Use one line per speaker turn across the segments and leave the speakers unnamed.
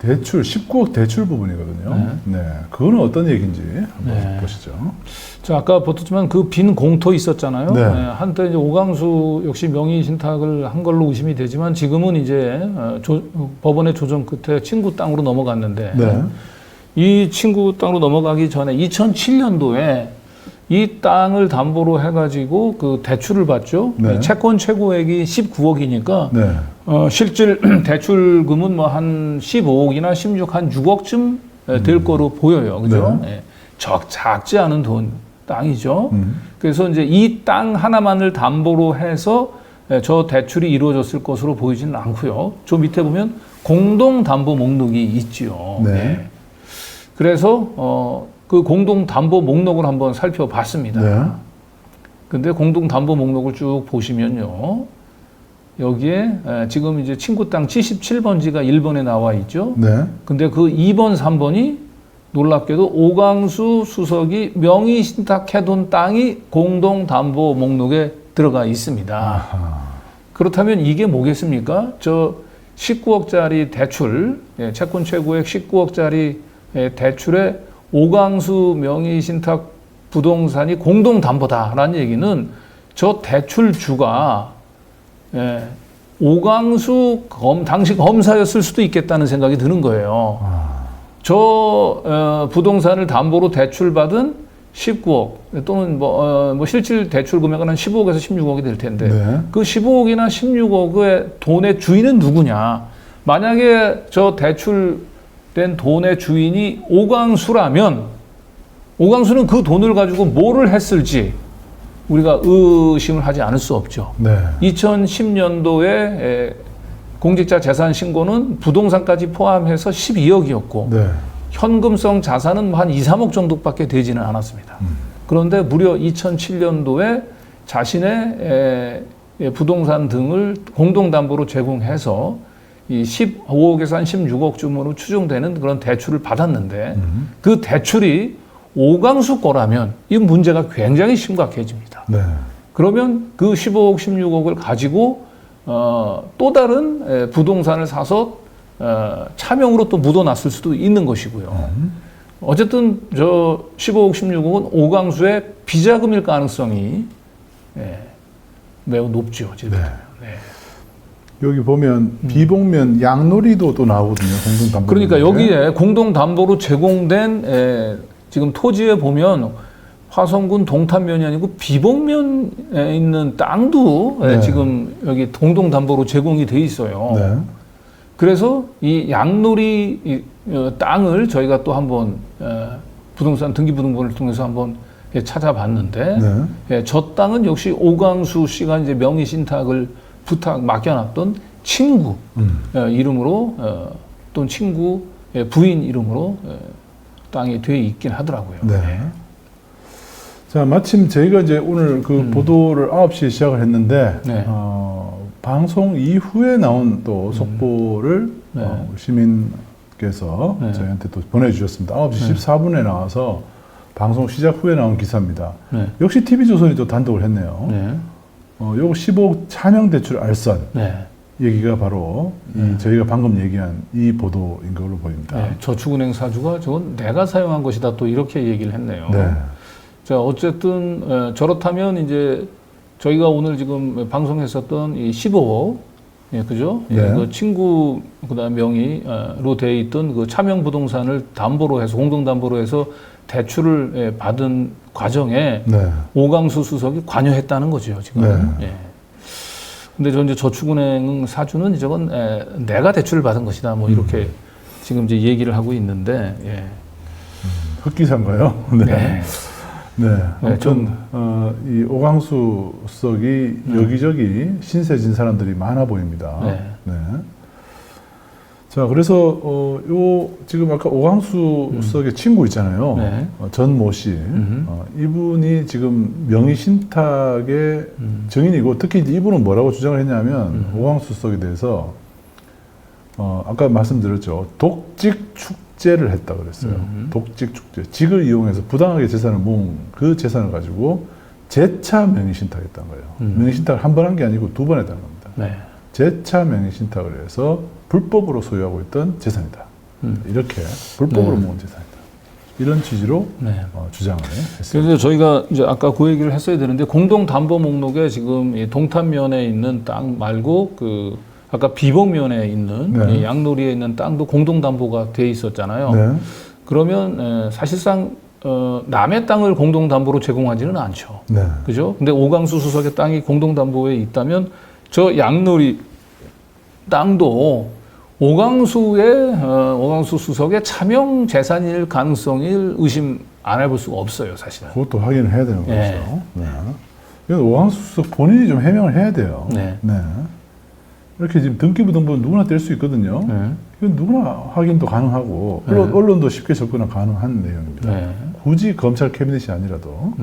대출 19억 대출 부분이거든요. 네. 그거는 어떤 얘기인지 한번 보시죠.
자, 아까 보셨지만 그 빈 공터 있었잖아요.
네.
한때 이제 오강수 역시 명의 신탁을 한 걸로 의심이 되지만 지금은 이제 법원의 조정 끝에 친구 땅으로 넘어갔는데
네.
이 친구 땅으로 넘어가기 전에 2007년도에 이 땅을 담보로 해가지고 그 대출을 받죠.
네.
채권 최고액이 19억이니까
네.
실질 대출금은 뭐 한 15억이나 16, 한 6억쯤 될 거로 보여요. 그죠?
네.
예. 작지 않은 땅이죠. 그래서 이제 이 땅 하나만을 담보로 해서 저 대출이 이루어졌을 것으로 보이지는 않고요. 저 밑에 보면 공동 담보 목록이 있죠.
네.
예. 그래서 그 공동 담보 목록을 한번 살펴봤습니다.
네.
근데 공동 담보 목록을 쭉 보시면요. 여기에 지금 이제 친구 땅 77번지가 1번에 나와 있죠.
네.
근데 그 2번, 3번이 놀랍게도 오강수 수석이 명의 신탁해둔 땅이 공동 담보 목록에 들어가 있습니다.
아하.
그렇다면 이게 뭐겠습니까? 저 19억짜리 대출, 채권 최고액 19억짜리 대출에 오강수 명의 신탁 부동산이 공동 담보다라는 얘기는 저 대출주가 오강수 당시 검사였을 수도 있겠다는 생각이 드는 거예요. 저 부동산을 담보로 대출받은 19억 또는 뭐 실질 대출 금액은 한 15억에서 16억이 될 텐데
네.
그 15억이나 16억의 돈의 주인은 누구냐? 만약에 저 대출된 돈의 주인이 오강수라면 오강수는 그 돈을 가지고 뭐를 했을지 우리가 의심을 하지 않을 수 없죠.
네.
2010년도에 공직자 재산 신고는 부동산까지 포함해서 12억이었고
네.
현금성 자산은 한 2, 3억 정도밖에 되지는 않았습니다. 그런데 무려 2007년도에 자신의 부동산 등을 공동담보로 제공해서 이 15억에서 한 16억쯤으로 추정되는 그런 대출을 받았는데 그 대출이 오강수 거라면 이 문제가 굉장히 심각해집니다.
네.
그러면 그 15억, 16억을 가지고 또 다른 부동산을 사서 차명으로 또 묻어놨을 수도 있는 것이고요. 어쨌든 저 15억, 16억은 오강수의 비자금일 가능성이 매우 높죠. 지금.
네.
네.
여기 보면 비봉면 양놀이도 또 나오거든요. 공동 담보.
그러니까 여기에 공동 담보로 제공된 지금 토지에 보면 화성군 동탄면이 아니고 비봉면에 있는 땅도
네.
지금 여기 공동 담보로 제공이 돼 있어요.
네.
그래서 이 양놀이 땅을 저희가 또 한번 부동산 등기부등본을 통해서 한번 찾아봤는데
네.
저 땅은 역시 오강수 씨가 이제 명의 신탁을 맡겨놨던 친구 이름으로 또는 친구 부인 이름으로 땅이 돼 있긴 하더라고요.
네. 자, 마침 저희가 이제 오늘 그 보도를 9시에 시작을 했는데,
네.
방송 이후에 나온 또 속보를
네.
시민께서
네.
저희한테 또 보내주셨습니다. 9시 14분에 나와서 방송 시작 후에 나온 기사입니다.
네.
역시 TV조선이 또 단독을 했네요.
네.
요거 15억 차명 대출 알선.
네.
얘기가 바로 저희가 방금 얘기한 이 보도인 걸로 보입니다.
네. 저축은행 사주가 저건 내가 사용한 것이다 또 이렇게 얘기를 했네요.
네.
자, 어쨌든 저렇다면 이제 저희가 오늘 지금 방송했었던 이 15억, 그죠?
네.
그 친구 그다음 명의로 돼 있던 그 차명 부동산을 담보로 해서 공동 담보로 해서 대출을 받은 과정에
네.
오강수 수석이 관여했다는 거죠, 지금.
네.
예. 근데 저 이제 저축은행 사주는 저건 내가 대출을 받은 것이다, 뭐 이렇게 지금 이제 얘기를 하고 있는데, 예.
흑기사인가요? 네.
네.
네. 아무튼 이 오강수 수석이 여기저기 신세진 사람들이 많아 보입니다.
네.
네. 자, 그래서 요 지금 아까 오강수 수석의 친구 있잖아요.
네.
전모 씨. 이분이 지금 명의 신탁의 증인이고 특히 이분은 뭐라고 주장을 했냐면 오강수 수석에 대해서 아까 말씀드렸죠. 독직 축제를 했다 그랬어요. 독직 축제. 직을 이용해서 부당하게 재산을 모은 그 재산을 가지고 재차 명의 신탁했다는 거예요. 명의 신탁을 한 번 한 게 아니고 두 번 했다는 겁니다.
네.
재차 명의 신탁을 해서 불법으로 소유하고 있던 재산이다. 이렇게 불법으로
네.
모은 재산이다. 이런 취지로
네.
주장을 했습니다.
그래서 저희가 이제 아까 그 얘기를 했어야 되는데 공동담보 목록에 지금 이 동탄면에 있는 땅 말고 그 아까 비봉면에 있는
네.
이 양놀이에 있는 땅도 공동담보가 돼 있었잖아요.
네.
그러면 사실상 남의 땅을 공동담보로 제공하지는 않죠.
네.
그죠? 근데 오광수 수석의 땅이 공동담보에 있다면 저 양놀이 땅도 오광수 수석의 차명 재산일 가능성을 의심 안 해볼 수가 없어요, 사실은.
그것도 확인을 해야 되는 거죠.
네.
네. 이건 오광수 수석 본인이 좀 해명을 해야 돼요.
네.
이렇게 지금 등기부등본 누구나 뗄 수 있거든요.
네.
이건 누구나 확인도 가능하고
네.
언론도 쉽게 접근이 가능한 내용입니다.
네.
굳이 검찰 캐비닛이 아니라도.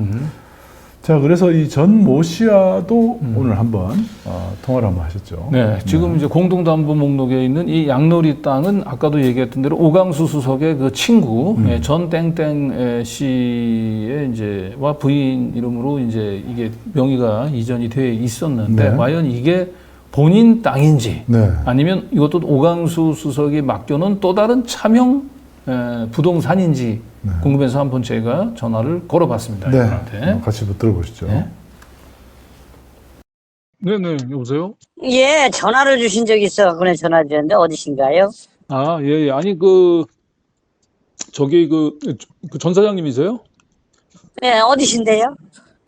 자, 그래서 이 전 모 씨와도 오늘 한번 통화를 한번 하셨죠.
네, 지금 이제 공동담보 목록에 있는 이 양놀이 땅은 아까도 얘기했던 대로 오광수 수석의 그 친구 전 땡땡 씨의 이제와 부인 이름으로 이제 이게 명의가 이전이 돼 있었는데
네.
과연 이게 본인 땅인지
네.
아니면 이것도 오광수 수석이 맡겨놓은 또 다른 차명 부동산인지
네.
궁금해서 한번 제가 전화를 걸어봤습니다.
네.
이분한테.
같이 한번 들어보시죠.
네. 네네, 여보세요?
예, 전화를 주신 적이 있어갖고 전화 드렸는데 어디신가요?
아, 예, 예. 아니, 저기, 전 사장님이세요?
예, 어디신데요?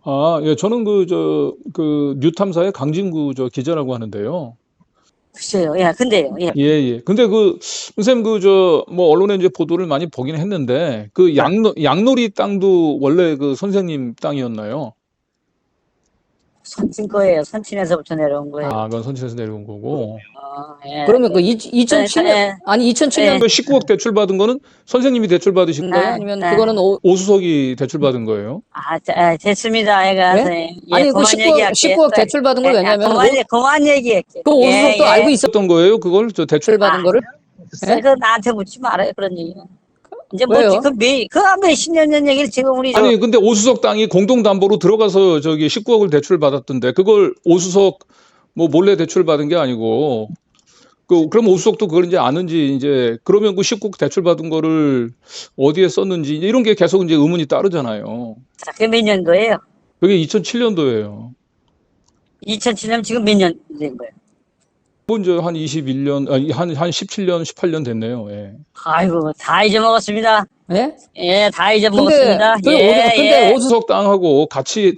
아, 예, 저는 뉴탐사의 강진구 기자라고 하는데요.
글쎄요, 예, 근데요, 예.
예, 예. 근데 선생님, 언론에 이제 보도를 많이 보긴 했는데, 양놀이 땅도 원래 선생님 땅이었나요?
선친 거예요. 선친에서부터 내려온 거예요.
아, 그건 선친에서 내려온 거고.
예.
그러면 그 2007년
예.
아니 2007년
네.
19억 대출받은 거는 선생님이 대출받으신 거예요?
네.
아니면
네.
그거는
오수석이 대출받은 거예요?
됐습니다. 애가.
네?
예,
아니 그
그만
19억 대출 받은 거 왜냐면
그만 얘기할게.
그 오수석도 알고 있었
있었던 거예요? 그걸 대출
대출 받은 거를 예?
그 나한테 묻지 말아요, 그런 얘기. 이제
왜요?
뭐지? 몇십 년 전 얘기를 지금 우리
아니 근데 오수석 땅이 공동담보로 들어가서 19억을 대출 받았던데 그걸 오수석 몰래 대출 받은 게 아니고 그럼 오수석도 그걸 이제 아는지 이제 그러면 그 19억 대출 받은 거를 어디에 썼는지 이제 이런 게 계속 이제 의문이 따르잖아요.
자, 그게 몇 년도예요?
그게 2007년도예요.
2007년 지금 몇 년 된 거예요?
이제 한 21년 아니 한 17년 18년 됐네요. 예.
아이고, 다 잊어먹었습니다.
예?
예, 다 잊어먹었습니다.
근데
오수석 땅하고 같이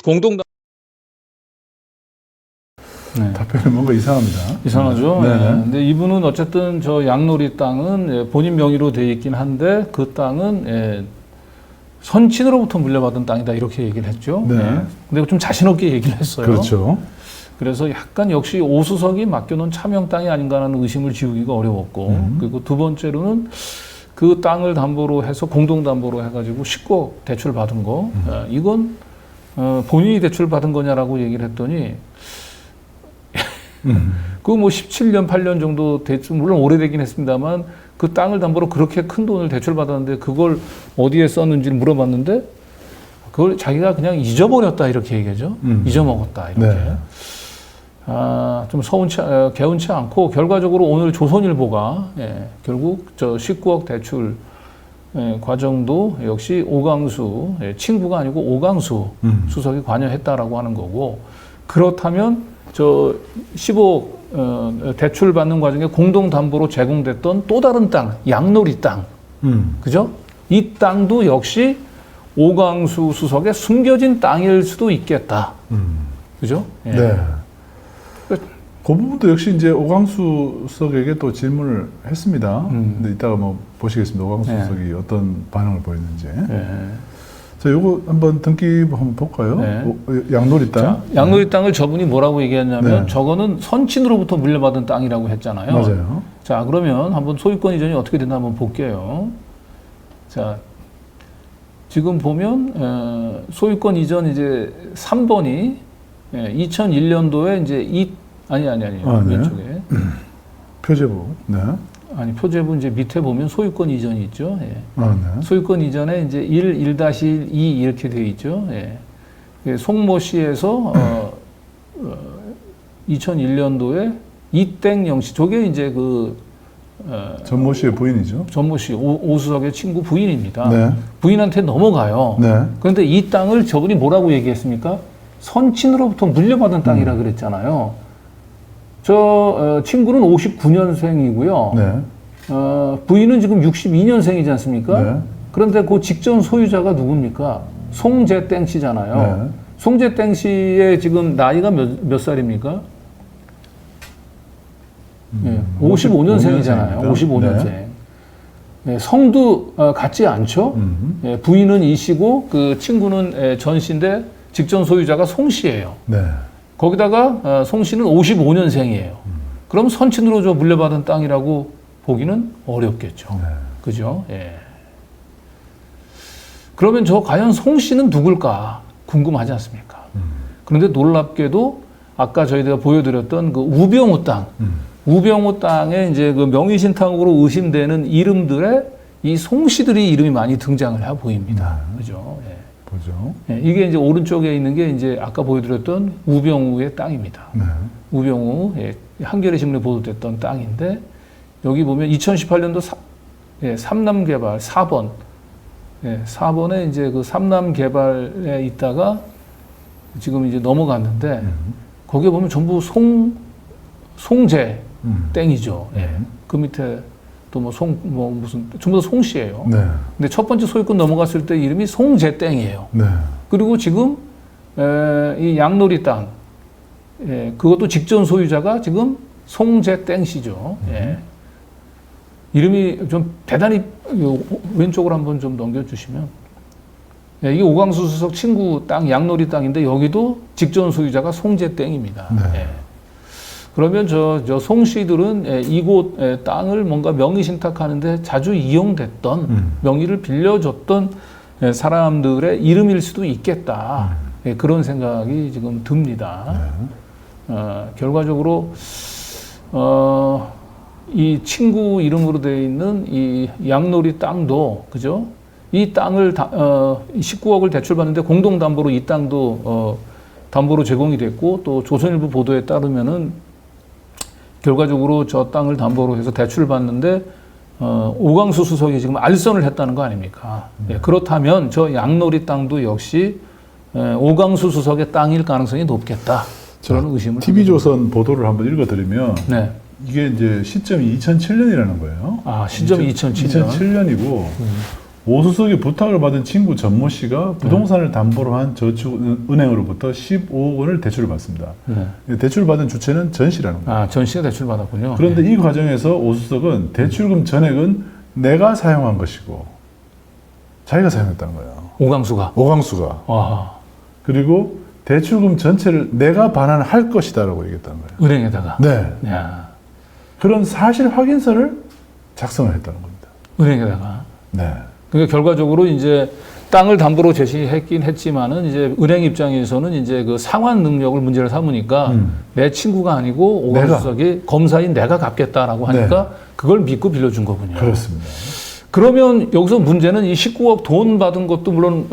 답변이 뭔가 이상합니다.
이상하죠.
네.
예. 근데 이분은 어쨌든 저 양놀이 땅은 본인 명의로 돼 있긴 한데 그 땅은 선친으로부터 물려받은 땅이다 이렇게 얘기를 했죠.
네.
예. 근데 좀 자신 없게 얘기를 했어요.
그렇죠.
그래서 약간 역시 오수석이 맡겨놓은 차명 땅이 아닌가 하는 의심을 지우기가 어려웠고 그리고 두 번째로는 그 땅을 담보로 해서 공동담보로 해가지고 19억 대출 받은 거 이건 본인이 대출 받은 거냐라고 얘기를 했더니 그 17년 8년 정도 대출 물론 오래되긴 했습니다만 그 땅을 담보로 그렇게 큰 돈을 대출 받았는데 그걸 어디에 썼는지를 물어봤는데 그걸 자기가 그냥 잊어버렸다 이렇게 얘기하죠. 잊어먹었다 이렇게.
네.
좀 개운치 않고 결과적으로 오늘 조선일보가 결국 저 19억 대출 과정도 역시 오광수 친구가 아니고 오광수 수석이 관여했다라고 하는 거고 그렇다면 저 15억 대출 받는 과정에 공동담보로 제공됐던 또 다른 땅 양놀이 땅 그죠? 이 땅도 역시 오광수 수석의 숨겨진 땅일 수도 있겠다. 그죠? 예.
네. 그 부분도 역시 이제 오광수 수석에게 또 질문을 했습니다. 근데 이따가 보시겠습니다. 오광수
네.
수석이 어떤 반응을 보였는지.
예.
자, 요거 한번 등기부 한번 볼까요?
네.
양놀이 땅.
자, 양놀이 땅을 저분이 뭐라고 얘기했냐면
네.
저거는 선친으로부터 물려받은 땅이라고 했잖아요.
맞아요.
자, 그러면 한번 소유권 이전이 어떻게 됐나 한번 볼게요. 자, 지금 보면 소유권 이전 이제 3번이 2001년도에 이제 아니
네.
왼쪽에
표제부. 네.
아니 표제부 이제 밑에 보면 소유권 이전이 있죠. 예.
네.
소유권 이전에 이제 1-2 이렇게 되어 있죠. 예. 송모시에서 2001년도에 이땡 영시 저게 이제
전모 씨의 부인이죠.
전모 씨, 오수석의 친구 부인입니다.
네.
부인한테 넘어가요.
네.
그런데 이 땅을 저분이 뭐라고 얘기했습니까? 선친으로부터 물려받은 땅이라 그랬잖아요. 저 친구는 59년생이고요.
네.
부인은 지금 62년생이지 않습니까?
네.
그런데 그 직전 소유자가 누굽니까? 송재땡 씨잖아요.
네.
송재땡 씨의 지금 나이가 몇 살입니까? 55년생이잖아요. 55년생.
네.
네, 성도 같지 않죠? 예, 부인은 이 씨고 그 친구는 전 씨인데 직전 소유자가 송 씨예요.
네.
거기다가 송 씨는 55년생이에요. 그럼 선친으로 저 물려받은 땅이라고 보기는 어렵겠죠.
네.
그죠? 예. 그러면 저 과연 송 씨는 누굴까 궁금하지 않습니까? 그런데 놀랍게도 아까 저희가 보여드렸던 그 우병우 땅, 우병우 땅에 이제 그 명의신탁으로 의심되는 이름들의 이 송 씨들이 이름이 많이 등장을 해 보입니다. 그죠? 예.
보죠.
예, 이게 이제 오른쪽에 있는 게 이제 아까 보여드렸던 우병우의 땅입니다.
네.
우병우, 예, 한겨레 신문에 보도됐던 땅인데 여기 보면 2018년도 삼남 개발 4번, 4번에 이제 그 삼남 개발에 있다가 지금 이제 넘어갔는데 거기에 보면 전부 송재 땡이죠. 예. 그 밑에 또 뭐 무슨 전부 다 송 씨예요.
네.
근데 첫 번째 소유권 넘어갔을 때 이름이 송재 땡이에요.
네.
그리고 지금 이 양놀이 땅, 그것도 직전 소유자가 지금 송재 땡 씨죠. 예. 이름이 좀 대단히 왼쪽으로 한번 좀 넘겨주시면, 예, 이게 오광수 수석 친구 땅 양놀이 땅인데 여기도 직전 소유자가 송재 땡입니다.
네.
예. 그러면 저 송 씨들은 이곳 땅을 뭔가 명의 신탁하는데 자주 이용됐던 명의를 빌려줬던 사람들의 이름일 수도 있겠다. 예, 그런 생각이 지금 듭니다. 결과적으로 이 친구 이름으로 되어 있는 이 양놀이 땅도 그죠? 이 땅을 19억을 대출받는데 공동담보로 이 땅도 담보로 제공이 됐고 또 조선일보 보도에 따르면은 결과적으로 저 땅을 담보로 해서 대출을 받는데 오광수 수석이 지금 알선을 했다는 거 아닙니까? 예, 그렇다면 저 양놀이 땅도 역시 오광수 수석의 땅일 가능성이 높겠다. 저는 의심을
TV조선 보도를 한번 읽어드리면
네.
이게 이제 시점이 2007년이라는 거예요.
아, 시점이 2007년.
2007년이고 오수석이 부탁을 받은 친구 전모 씨가 부동산을 담보로 한 저축은행으로부터 15억 원을 대출을 받습니다.
네.
대출을 받은 주체는 전 씨라는 거예요.
아, 전 씨가 대출 받았군요.
그런데
네.
이 과정에서 오수석은 대출금 전액은 내가 사용한 것이고 자기가 사용했다는 거예요.
오광수가.
오광수가.
와,
그리고 대출금 전체를 내가 반환할 것이다라고 얘기했다는 거예요.
은행에다가.
네.
야,
그런 사실 확인서를 작성을 했다는 겁니다.
은행에다가.
네.
그러니까 결과적으로 이제 땅을 담보로 제시했긴 했지만은 이제 은행 입장에서는 이제 그 상환 능력을 문제를 삼으니까 내 친구가 아니고 오광수
내가.
수석이 검사인 내가 갚겠다라고 하니까 그걸 믿고 빌려준 거군요.
그렇습니다.
그러면 여기서 문제는 이 19억 돈 받은 것도 물론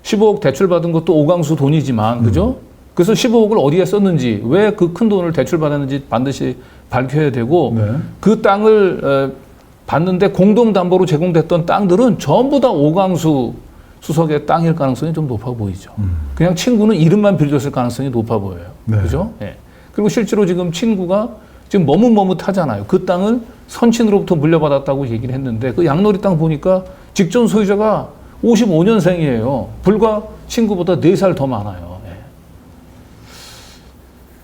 15억 대출 받은 것도 오광수 돈이지만 그죠? 그래서 15억을 어디에 썼는지 왜 그 큰 돈을 대출 받았는지 반드시 밝혀야 되고
네.
그 땅을 받는데 공동담보로 제공됐던 땅들은 전부 다 오광수 수석의 땅일 가능성이 좀 높아 보이죠. 그냥 친구는 이름만 빌려줬을 가능성이 높아 보여요.
네.
그죠? 예. 그리고 실제로 지금 친구가 지금 머뭇머뭇하잖아요. 그 땅을 선친으로부터 물려받았다고 얘기를 했는데 그 양놀이 땅 보니까 직전 소유자가 55년생이에요. 불과 친구보다 4살 더 많아요.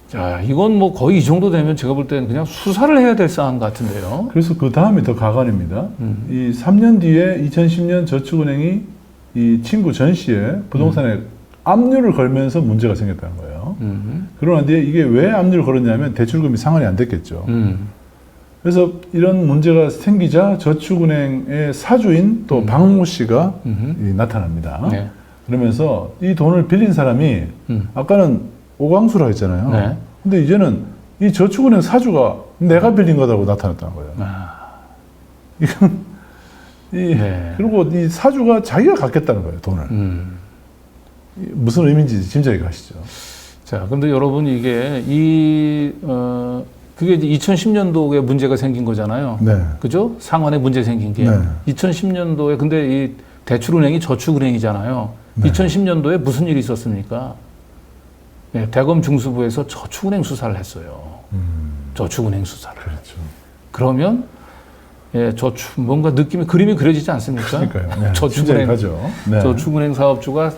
자, 이건 뭐 거의 이 정도 되면 제가 볼 때는 그냥 수사를 해야 될 사안 같은데요.
그래서 그 다음이 더 가관입니다. 이 3년 뒤에 2010년 저축은행이 이 친구 전 씨의 부동산에 압류를 걸면서 문제가 생겼다는 거예요. 그러나 뒤에 이게 왜 압류를 걸었냐면 대출금이 상환이 안 됐겠죠. 그래서 이런 문제가 생기자 저축은행의 사주인 또 박모 씨가 나타납니다.
네.
그러면서 이 돈을 빌린 사람이 아까는 오광수라고 했잖아요.
네.
근데 이제는 이 저축은행 사주가 내가 빌린 거라고 나타났다는 거예요. 이건
네.
그리고 이 사주가 자기가 갖겠다는 거예요, 돈을. 무슨 의미인지 짐작이 가시죠.
자, 근데 여러분 이게 이 그게 이제 2010년도에 문제가 생긴 거잖아요.
네.
그죠? 상환에 문제 생긴 게.
네.
2010년도에 근데 이 대출은행이 저축은행이잖아요.
네.
2010년도에 무슨 일이 있었습니까? 네, 대검 중수부에서 저축은행 수사를 했어요. 저축은행 수사를.
그렇죠.
그러면 예, 뭔가 그림이 그려지지 않습니까?
그러니까요. 네.
저축은행
하죠. 네.
저축은행 사업주가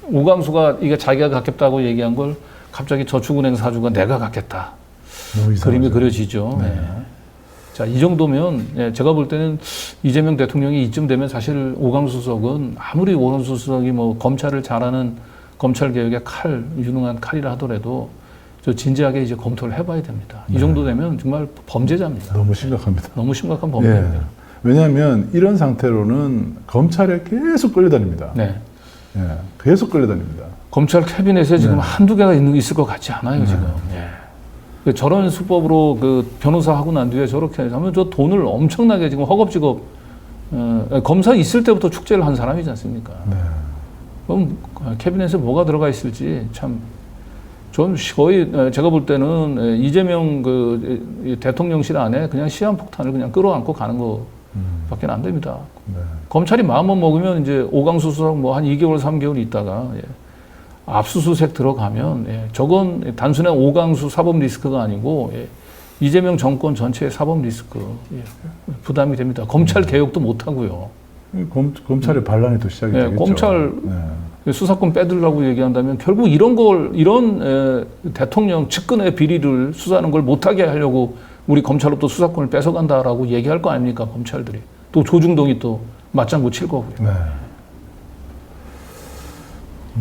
오광수가 이게 자기가 갖겠다고 얘기한 걸 갑자기 저축은행 사주가 내가 갖겠다.
너무 이상하죠.
그림이 그려지죠.
네.
예. 자, 이 정도면 예, 제가 볼 때는 이재명 대통령이 이쯤 되면 사실 오광수 수석은 아무리 오광수 수석이 뭐 검찰을 잘하는 검찰 개혁의 유능한 칼이라 하더라도 저 진지하게 이제 검토를 해봐야 됩니다. 이 정도 되면 정말 범죄자입니다.
너무 심각합니다.
너무 심각한 범죄입니다.
예. 왜냐하면 이런 상태로는 검찰에 계속 끌려다닙니다.
네.
예. 계속 끌려다닙니다.
검찰 캐비넷에 지금
네.
한두 개가 있을 것 같지 않아요, 지금. 예. 저런 수법으로 그 변호사 하고 난 뒤에 저렇게 하면 저 돈을 엄청나게 지금 허겁지겁, 검사 있을 때부터 축제를 한 사람이지 않습니까?
네.
그럼 캐비넷에 뭐가 들어가 있을지 참, 전 거의 제가 볼 때는 이재명 그 대통령실 안에 그냥 시한폭탄을 그냥 끌어안고 가는 거 밖에 안 됩니다.
네.
검찰이 마음만 먹으면 이제 오광수 수석 뭐 한 2개월, 3개월 있다가 예. 압수수색 들어가면 예. 저건 단순한 오광수 사법 리스크가 아니고 예. 이재명 정권 전체의 사법 리스크 예. 부담이 됩니다. 검찰 개혁도 못 하고요.
검찰의 반란이 또 시작이
예.
되겠죠.
검찰
네.
수사권 빼들라고 얘기한다면 결국 이런 대통령 측근의 비리를 수사하는 걸 못하게 하려고 우리 검찰로부터 수사권을 뺏어간다라고 얘기할 거 아닙니까, 검찰들이. 또 조중동이 또 맞장구 칠 거고요.
네.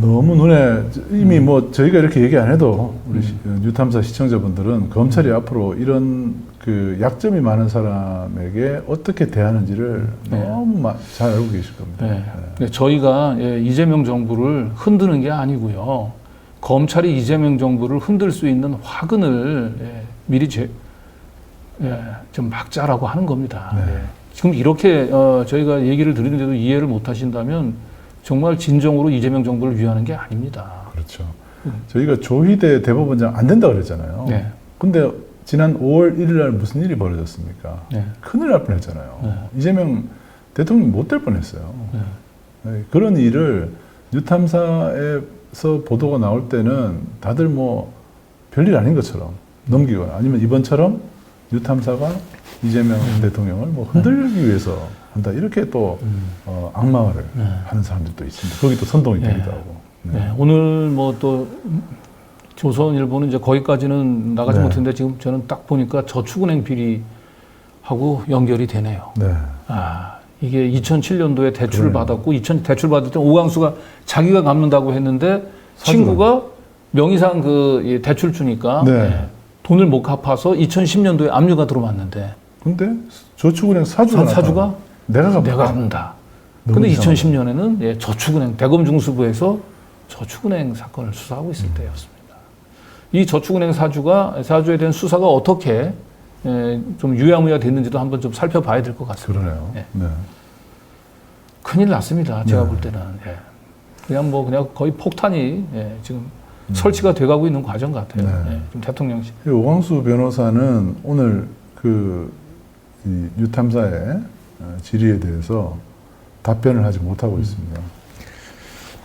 너무 눈에 이미 뭐 저희가 이렇게 얘기 안 해도 우리 뉴탐사 시청자분들은 검찰이 앞으로 이런 그 약점이 많은 사람에게 어떻게 대하는지를
네.
너무 잘 알고 계실 겁니다.
네. 네. 저희가 예, 이재명 정부를 흔드는 게 아니고요. 검찰이 이재명 정부를 흔들 수 있는 화근을 예, 미리 좀 막자라고 하는 겁니다.
네.
예. 지금 이렇게 저희가 얘기를 드리는데도 이해를 못 하신다면 정말 진정으로 이재명 정부를 위하는 게 아닙니다.
그렇죠. 저희가 조희대 대법원장 안 된다 그랬잖아요.
네.
근데 지난 5월 1일 날 무슨 일이 벌어졌습니까?
네.
큰일 날 뻔했잖아요.
네.
이재명 대통령이 못 될 뻔했어요.
네.
네, 그런 일을 뉴탐사에서 보도가 나올 때는 다들 뭐 별일 아닌 것처럼 넘기거나 아니면 이번처럼 뉴탐사가 이재명 대통령을 뭐 흔들기 위해서 한다 이렇게 또 악마화를 하는 사람들도 있습니다. 거기 또 선동이
네.
되기도 하고. 네.
네. 오늘 뭐 또 조선일보는 이제 거기까지는 나가지
네.
못했는데 지금 저는 딱 보니까 저축은행 비리하고 연결이 되네요.
네.
아, 이게 2007년도에 대출을
그래요.
받았고, 대출 받을 때 오광수가 자기가 갚는다고 했는데 친구가 명의상 이 대출 주니까
네.
예, 돈을 못 갚아서 2010년도에 압류가 들어왔는데
근데 저축은행 사주가 내가
갚는다. 근데 2010년에는 예, 저축은행, 대검 중수부에서 저축은행 사건을 수사하고 있을 때였습니다. 이 저축은행 사주에 대한 수사가 어떻게 좀 유야무야 됐는지도 한번 좀 살펴봐야 될 것 같습니다.
그러네요.
예.
네.
큰일 났습니다. 제가
네.
볼 때는. 예. 그냥 거의 폭탄이 예, 지금 설치가 돼가고 있는 과정 같아요.
네.
예, 좀 대통령실.
오광수 변호사는 오늘 이 뉴탐사의 질의에 대해서 답변을 하지 못하고 있습니다.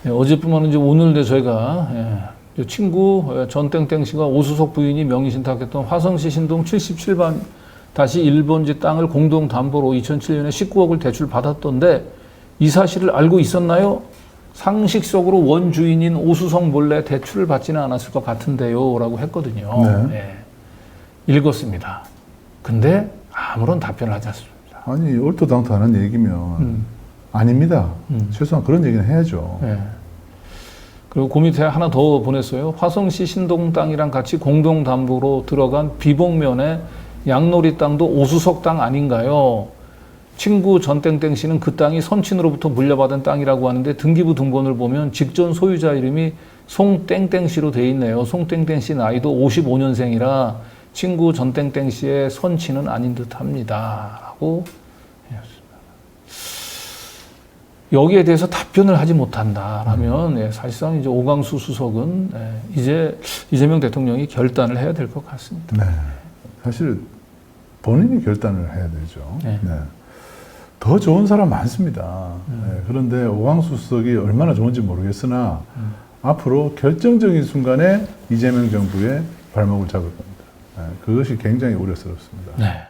예, 어제뿐만 아니라 오늘도 저희가 예, 친구 전땡땡 씨가 오수석 부인이 명의신탁했던 화성시 신동 77번 다시 1번지 땅을 공동 담보로 2007년에 19억을 대출 받았던데 이 사실을 알고 있었나요? 상식적으로 원주인인 오수석 몰래 대출을 받지는 않았을 것 같은데요 라고 했거든요.
네.
예, 읽었습니다. 근데 아무런 답변을 하지 않습니다.
아니 얼토당토하는 얘기면 아닙니다. 최소한 그런 얘기는 해야죠.
예. 그리고 그 밑에 하나 더 보냈어요. 화성시 신동 땅이랑 같이 공동 담보로 들어간 비봉면의 양놀이 땅도 오수석 땅 아닌가요? 친구 전땡땡 씨는 그 땅이 선친으로부터 물려받은 땅이라고 하는데 등기부 등본을 보면 직전 소유자 이름이 송땡땡 씨로 돼 있네요. 송땡땡 씨 나이도 55년생이라 친구 전땡땡 씨의 선친은 아닌 듯합니다. 라고 여기에 대해서 답변을 하지 못한다라면 예, 사실상 이제 오광수 수석은 예, 이제 이재명 대통령이 결단을 해야 될 것 같습니다.
네. 사실 본인이 결단을 해야 되죠.
네.
네. 더 좋은 사람 많습니다. 네, 그런데 오광수 수석이 얼마나 좋은지 모르겠으나 앞으로 결정적인 순간에 이재명 정부의 발목을 잡을 겁니다. 네, 그것이 굉장히 우려스럽습니다.
네.